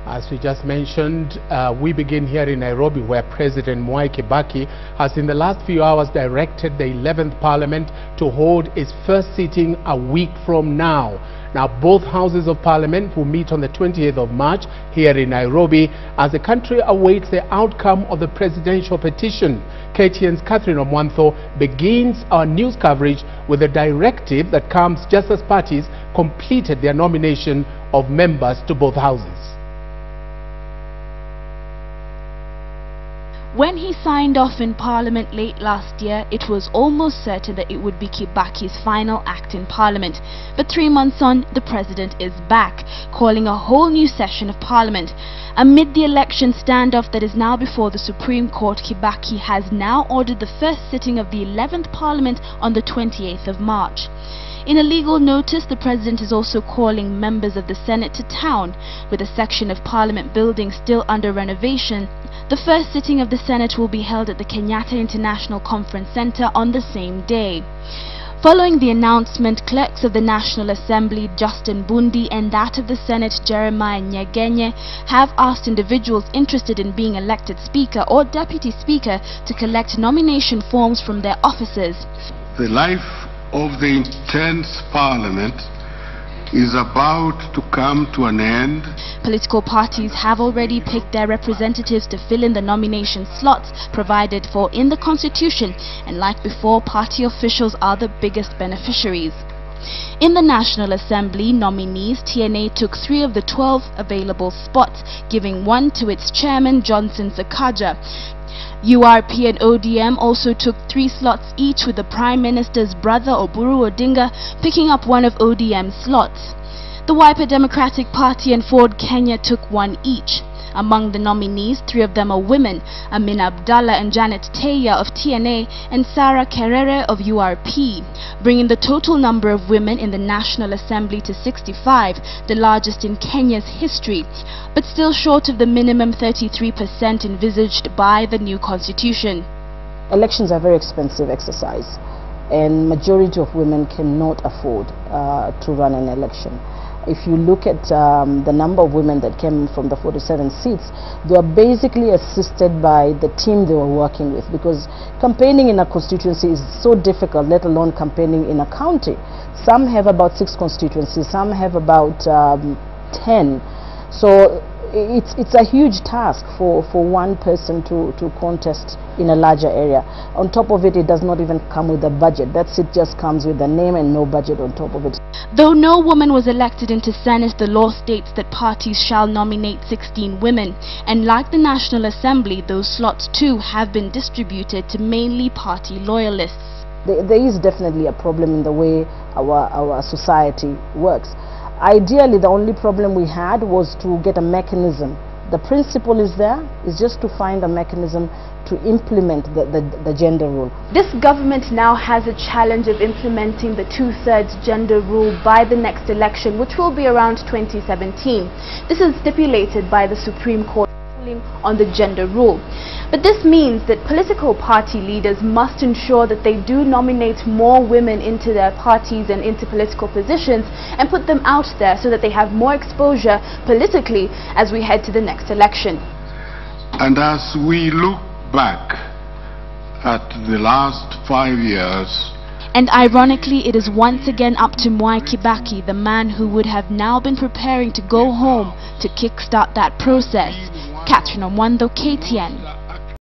As we just mentioned, we begin here in Nairobi, where President Mwai Kibaki has in the last few hours directed the 11th Parliament to hold its first sitting a week from now. Now, both houses of Parliament will meet on the 28th of March here in Nairobi as the country awaits the outcome of the presidential petition. KTN's Kathryn Omwandho begins our news coverage with a directive that comes just as parties completed their nomination of members to both houses. When he signed off in Parliament late last year, it was almost certain that it would be Kibaki's final act in Parliament. But 3 months on, the President is back, calling a whole new session of Parliament. Amid the election standoff that is now before the Supreme Court, Kibaki has now ordered the first sitting of the 11th Parliament on the 28th of March. In a legal notice, the President is also calling members of the Senate to town. With a section of Parliament building still under renovation, the first sitting of the Senate will be held at the Kenyatta International Conference Center on the same day. Following the announcement, clerks of the National Assembly, Justin Bundi, and that of the Senate, Jeremiah Nyegenye, have asked individuals interested in being elected Speaker or Deputy Speaker to collect nomination forms from their offices. The life of the intense Parliament is about to come to an end. Political parties have already picked their representatives to fill in the nomination slots provided for in the Constitution, and like before, party officials are the biggest beneficiaries. In the National Assembly nominees, TNA took 3 of the 12 available spots, giving one to its chairman, Johnson Sakaja. URP and ODM also took 3 slots each, with the Prime Minister's brother Oburu Odinga picking up one of ODM's slots. The Wiper Democratic Party and Ford Kenya took 1 each. Among the nominees, 3 of them are women: Amina Abdallah and Janet Teya of TNA and Sarah Kerere of URP, bringing the total number of women in the National Assembly to 65, the largest in Kenya's history, but still short of the minimum 33% envisaged by the new constitution. Elections are a very expensive exercise, and majority of women cannot afford to run an election. If you look at the number of women that came from the 47 seats, they were basically assisted by the team they were working with, because campaigning in a constituency is so difficult, let alone campaigning in a county. Some have about 6 constituencies, some have about 10. So it's a huge task for one person to contest in a larger area. On top of it, it does not even come with a budget. That's it, just comes with a name and no budget on top of it. Though no woman was elected into Senate, the law states that parties shall nominate 16 women, and like the National Assembly, those slots too have been distributed to mainly party loyalists. There is definitely a problem in the way our society works. Ideally, the only problem we had was to get a mechanism. The principle is there, it's just to find a mechanism to implement the gender rule. This government now has a challenge of implementing the 2/3 gender rule by the next election, which will be around 2017. This is stipulated by the Supreme Court on the gender rule. But this means that political party leaders must ensure that they do nominate more women into their parties and into political positions and put them out there so that they have more exposure politically as we head to the next election. And as we look back at the last 5 years, and ironically, it is once again up to Mwai Kibaki, the man who would have now been preparing to go home, to kickstart that process. Kathryn Omwandho, KTN.